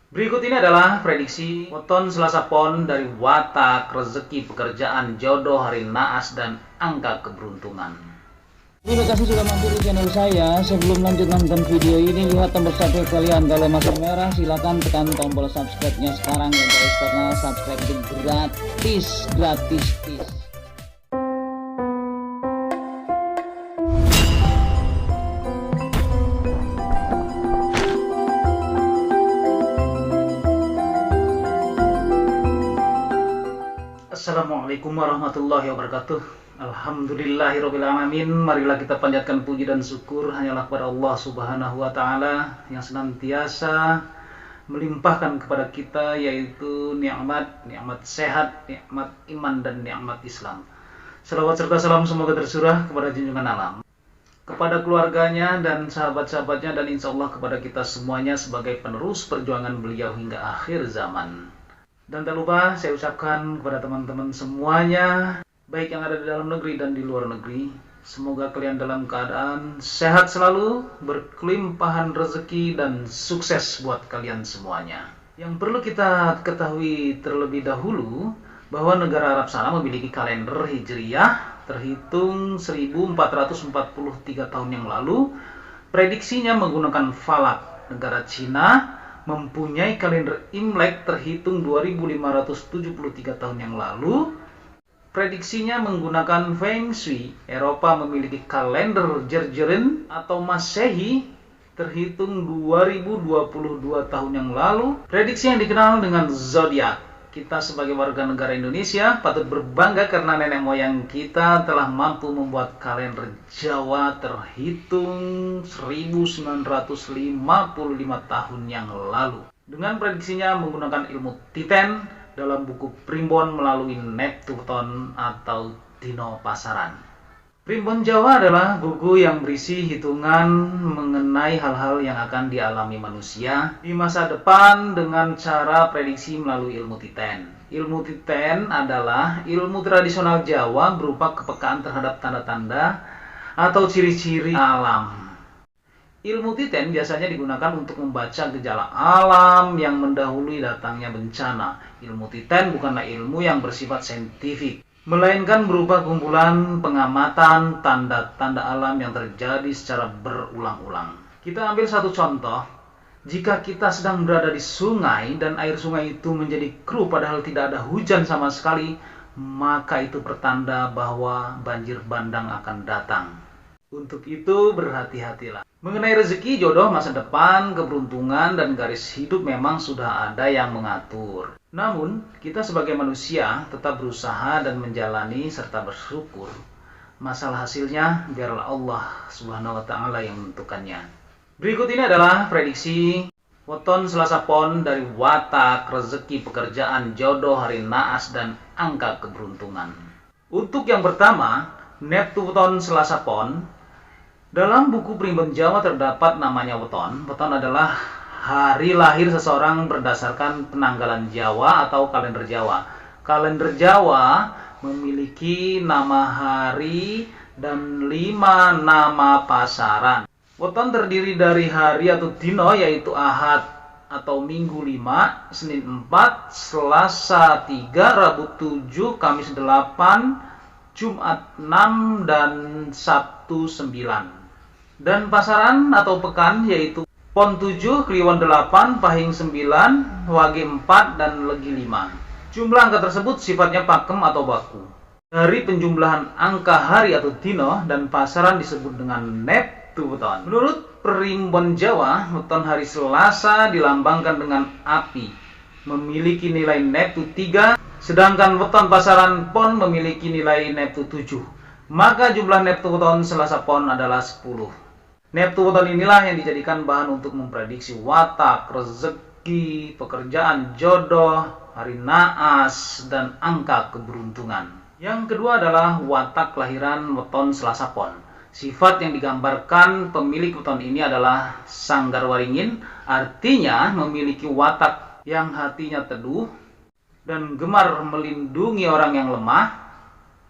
Berikut ini adalah prediksi weton Selasa Pon dari watak, rezeki, pekerjaan, jodoh, hari naas, dan angka keberuntungan. Terima kasih sudah mampir di channel saya. Sebelum lanjut nonton video ini, lihat tombol subscribe kalian. Kalau masih merah, silahkan tekan tombol subscribe-nya sekarang ya guys, karena subscribe itu gratis. Assalamualaikum warahmatullahi wabarakatuh. Alhamdulillahirrabbilalamin. Marilah kita panjatkan puji dan syukur hanyalah kepada Allah subhanahu wa ta'ala yang senantiasa melimpahkan kepada kita yaitu nikmat sehat, nikmat iman, dan nikmat Islam. Salawat serta salam semoga tercurah kepada junjungan alam, kepada keluarganya dan sahabat-sahabatnya, dan insya Allah kepada kita semuanya sebagai penerus perjuangan beliau hingga akhir zaman. Dan tak lupa saya ucapkan kepada teman-teman semuanya, baik yang ada di dalam negeri dan di luar negeri, semoga kalian dalam keadaan sehat selalu, berkelimpahan rezeki, dan sukses buat kalian semuanya. Yang perlu kita ketahui terlebih dahulu, bahwa negara Arab sana memiliki kalender Hijriyah terhitung 1443 tahun yang lalu. Prediksinya menggunakan falak. Negara Cina mempunyai kalender Imlek terhitung 2573 tahun yang lalu. Prediksinya menggunakan Feng Shui. Eropa memiliki kalender Gregorian atau Masehi terhitung 2022 tahun yang lalu. Prediksi yang dikenal dengan zodiak. Kita sebagai warga negara Indonesia patut berbangga karena nenek moyang kita telah mampu membuat kalender Jawa terhitung 1955 tahun yang lalu. Dengan prediksinya menggunakan ilmu Titan dalam buku Primbon melalui Neptune atau Dino Pasaran. Primbon Jawa adalah buku yang berisi hitungan mengenai hal-hal yang akan dialami manusia di masa depan dengan cara prediksi melalui ilmu Titan. Ilmu Titan adalah ilmu tradisional Jawa berupa kepekaan terhadap tanda-tanda atau ciri-ciri alam. Ilmu Titan biasanya digunakan untuk membaca gejala alam yang mendahului datangnya bencana. Ilmu Titan bukanlah ilmu yang bersifat saintifik, melainkan berupa kumpulan pengamatan tanda-tanda alam yang terjadi secara berulang-ulang. Kita ambil satu contoh. Jika kita sedang berada di sungai dan air sungai itu menjadi keruh padahal tidak ada hujan sama sekali, maka itu pertanda bahwa banjir bandang akan datang. Untuk itu berhati-hatilah. Mengenai rezeki, jodoh, masa depan, keberuntungan, dan garis hidup memang sudah ada yang mengatur. Namun, kita sebagai manusia tetap berusaha dan menjalani serta bersyukur. Masalah hasilnya biarlah Allah Subhanahu wa ta'ala yang menentukannya. Berikut ini adalah prediksi weton Selasa Pon dari watak, rezeki, pekerjaan, jodoh, hari naas, dan angka keberuntungan. Untuk yang pertama, Neptune Selasa Pon. Dalam buku Primbon Jawa terdapat namanya weton. Weton adalah hari lahir seseorang berdasarkan penanggalan Jawa atau kalender Jawa. Kalender Jawa memiliki nama hari dan 5 nama pasaran. Weton terdiri dari hari atau dino, yaitu Ahad atau Minggu 5, Senin 4, Selasa 3, Rabu 7, Kamis 8, Jumat 6, dan Sabtu 9. Dan pasaran atau pekan yaitu Pon 7, Kliwon 8, Pahing 9, Wage 4, dan Legi 5. Jumlah angka tersebut sifatnya pakem atau baku. Dari penjumlahan angka hari atau dino dan pasaran disebut dengan Neptune. Menurut Primbon Jawa, weton hari Selasa dilambangkan dengan api, memiliki nilai Neptune 3, sedangkan weton pasaran Pon memiliki nilai Neptune 7. Maka jumlah Neptune Selasa Pon adalah 10. Neptune inilah yang dijadikan bahan untuk memprediksi watak, rezeki, pekerjaan, jodoh, hari naas, dan angka keberuntungan. Yang kedua adalah watak kelahiran weton Selasa Pon. Sifat yang digambarkan pemilik weton ini adalah Sanggar Waringin, artinya memiliki watak yang hatinya teduh dan gemar melindungi orang yang lemah.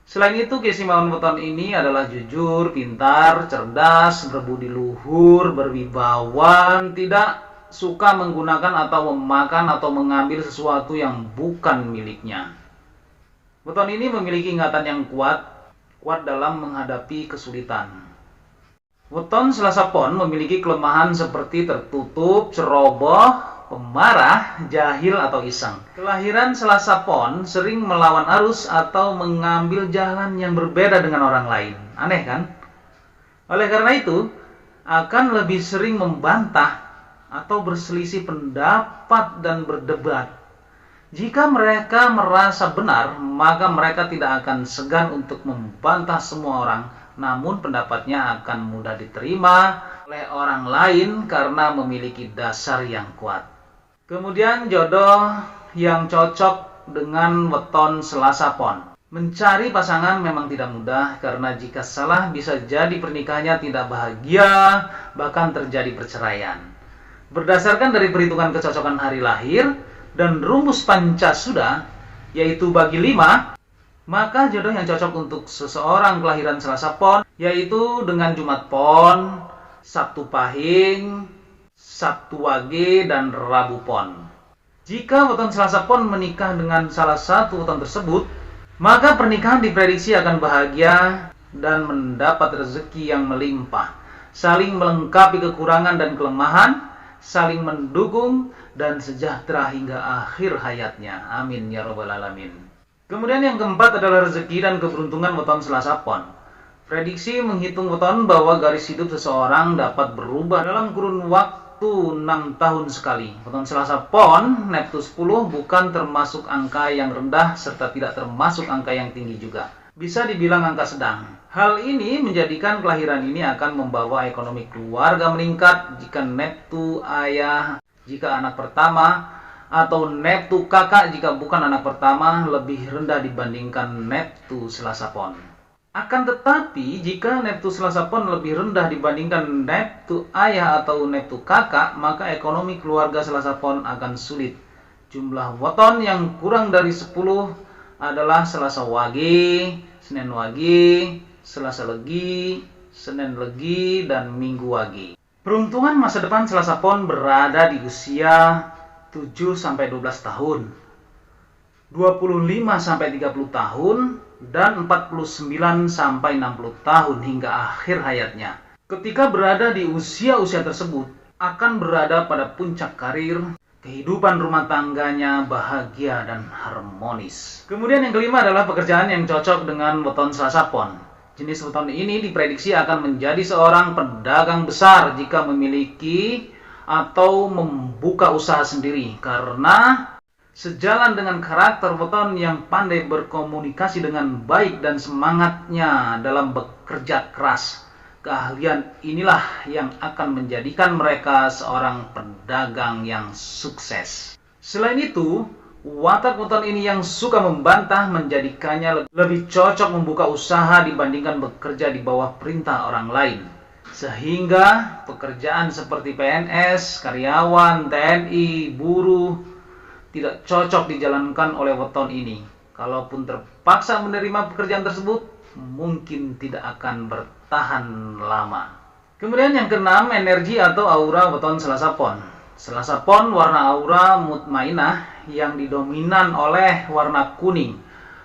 Selain itu, keistimewaan weton ini adalah jujur, pintar, cerdas, berbudi luhur, berwibawa, tidak suka menggunakan atau memakan atau mengambil sesuatu yang bukan miliknya. Weton ini memiliki ingatan yang kuat dalam menghadapi kesulitan. Weton Selasa Pon memiliki kelemahan seperti tertutup, ceroboh, pemarah, jahil atau iseng. Kelahiran Selasa Pon sering melawan arus atau mengambil jalan yang berbeda dengan orang lain. Aneh kan? Oleh karena itu, akan lebih sering membantah atau berselisih pendapat dan berdebat. Jika mereka merasa benar, maka mereka tidak akan segan untuk membantah semua orang, namun pendapatnya akan mudah diterima oleh orang lain karena memiliki dasar yang kuat. Kemudian jodoh yang cocok dengan weton Selasa Pon. Mencari pasangan memang tidak mudah karena jika salah bisa jadi pernikahannya tidak bahagia, bahkan terjadi perceraian. Berdasarkan dari perhitungan kecocokan hari lahir dan rumus Pancasuda, yaitu bagi 5, maka jodoh yang cocok untuk seseorang kelahiran Selasa Pon yaitu dengan Jumat Pon, Sabtu Pahing, Sabtu Wage, dan Rabu Pon. Jika weton Selasa Pon menikah dengan salah satu weton tersebut, maka pernikahan diprediksi akan bahagia dan mendapat rezeki yang melimpah, saling melengkapi kekurangan dan kelemahan, saling mendukung, dan sejahtera hingga akhir hayatnya. Amin ya rabbal alamin. Kemudian yang keempat adalah rezeki dan keberuntungan weton Selasa Pon. Prediksi menghitung weton bahwa garis hidup seseorang dapat berubah dalam kurun waktu 6 tahun sekali. Weton Selasa Pon, Neptus 10 bukan termasuk angka yang rendah serta tidak termasuk angka yang tinggi juga. Bisa dibilang angka sedang. Hal ini menjadikan kelahiran ini akan membawa ekonomi keluarga meningkat jika Neptu ayah jika anak pertama, atau Neptu kakak jika bukan anak pertama lebih rendah dibandingkan Neptu Selasa Pon. Akan tetapi jika Neptu Selasa Pon lebih rendah dibandingkan Neptu ayah atau Neptu kakak, maka ekonomi keluarga Selasa Pon akan sulit. Jumlah weton yang kurang dari 10 adalah Selasa Wage, Senin Wage, Selasa Legi, Senin Legi, dan Minggu Wage. Peruntungan masa depan Selasa Pon berada di usia 7-12 tahun, 25-30 tahun, dan 49-60 tahun hingga akhir hayatnya. Ketika berada di usia-usia tersebut, akan berada pada puncak karir, kehidupan rumah tangganya bahagia dan harmonis. Kemudian yang kelima adalah pekerjaan yang cocok dengan weton Selasa Pon. Jenis weton ini diprediksi akan menjadi seorang pedagang besar jika memiliki atau membuka usaha sendiri, karena sejalan dengan karakter weton yang pandai berkomunikasi dengan baik dan semangatnya dalam bekerja keras. Keahlian inilah yang akan menjadikan mereka seorang pedagang yang sukses. Selain itu, watak weton ini yang suka membantah menjadikannya lebih cocok membuka usaha dibandingkan bekerja di bawah perintah orang lain. Sehingga pekerjaan seperti PNS, karyawan, TNI, buruh tidak cocok dijalankan oleh weton ini. Kalaupun terpaksa menerima pekerjaan tersebut, mungkin tidak akan bertahan lama. Kemudian yang keenam, energi atau aura weton Selasa Pon. Selasa Pon warna aura mutmainah yang didominan oleh warna kuning.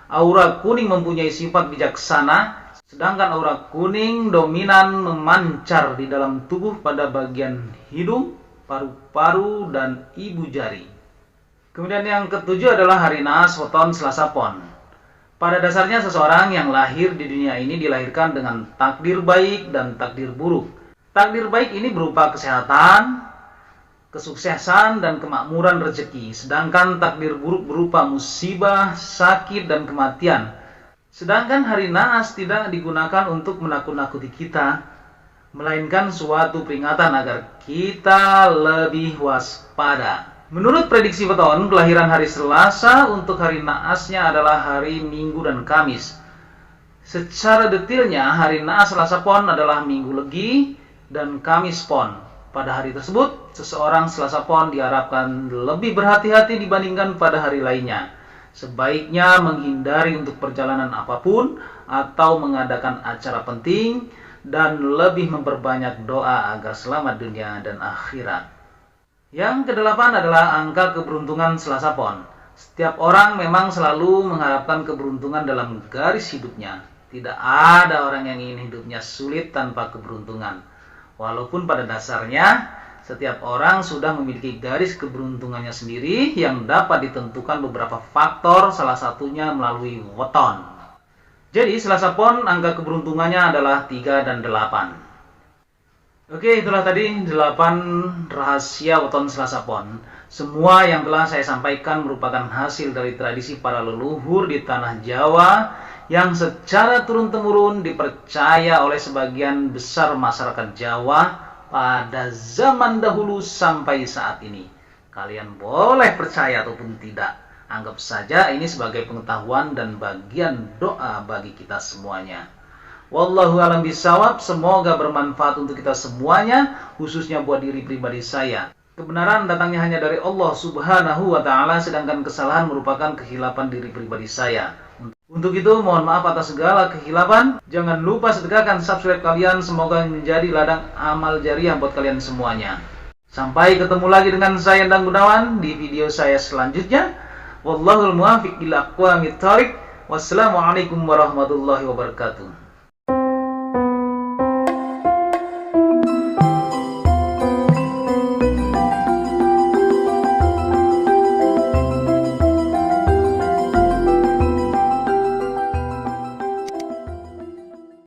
Aura kuning mempunyai sifat bijaksana, sedangkan aura kuning dominan memancar di dalam tubuh pada bagian hidung, paru-paru, dan ibu jari. Kemudian yang ketujuh adalah hari naas weton Selasa Pon. Pada dasarnya seseorang yang lahir di dunia ini dilahirkan dengan takdir baik dan takdir buruk. Takdir baik ini berupa kesehatan, kesuksesan, dan kemakmuran rezeki. Sedangkan takdir buruk berupa musibah, sakit, dan kematian. Sedangkan hari naas tidak digunakan untuk menakut-nakuti kita, melainkan suatu peringatan agar kita lebih waspada. Menurut prediksi weton, kelahiran hari Selasa untuk hari naasnya adalah hari Minggu dan Kamis. Secara detailnya, hari naas Selasa Pon adalah Minggu Legi dan Kamis Pon. Pada hari tersebut, seseorang Selasa Pon diharapkan lebih berhati-hati dibandingkan pada hari lainnya. Sebaiknya menghindari untuk perjalanan apapun atau mengadakan acara penting dan lebih memperbanyak doa agar selamat dunia dan akhirat. Yang kedelapan adalah angka keberuntungan Selasa Pon. Setiap orang memang selalu mengharapkan keberuntungan dalam garis hidupnya. Tidak ada orang yang ingin hidupnya sulit tanpa keberuntungan. Walaupun pada dasarnya setiap orang sudah memiliki garis keberuntungannya sendiri yang dapat ditentukan beberapa faktor, salah satunya melalui weton. Jadi Selasa Pon angka keberuntungannya adalah 3 dan 8. Oke, itulah tadi 8 rahasia weton Selasa Pon. Semua yang telah saya sampaikan merupakan hasil dari tradisi para leluhur di tanah Jawa yang secara turun-temurun dipercaya oleh sebagian besar masyarakat Jawa pada zaman dahulu sampai saat ini. Kalian boleh percaya ataupun tidak. Anggap saja ini sebagai pengetahuan dan bagian doa bagi kita semuanya. Wallahu a'lam bishawab, semoga bermanfaat untuk kita semuanya, khususnya buat diri pribadi saya. Kebenaran datangnya hanya dari Allah Subhanahu wa Ta'ala, sedangkan kesalahan merupakan kehilapan diri pribadi saya. Untuk itu, mohon maaf atas segala kehilapan. Jangan lupa sedekahkan subscribe kalian, semoga menjadi ladang amal jariah buat kalian semuanya. Sampai ketemu lagi dengan saya Endang Gunawan di video saya selanjutnya. Wallahul muwaffiq ila aqwamit thoriq. Wassalamualaikum warahmatullahi wabarakatuh.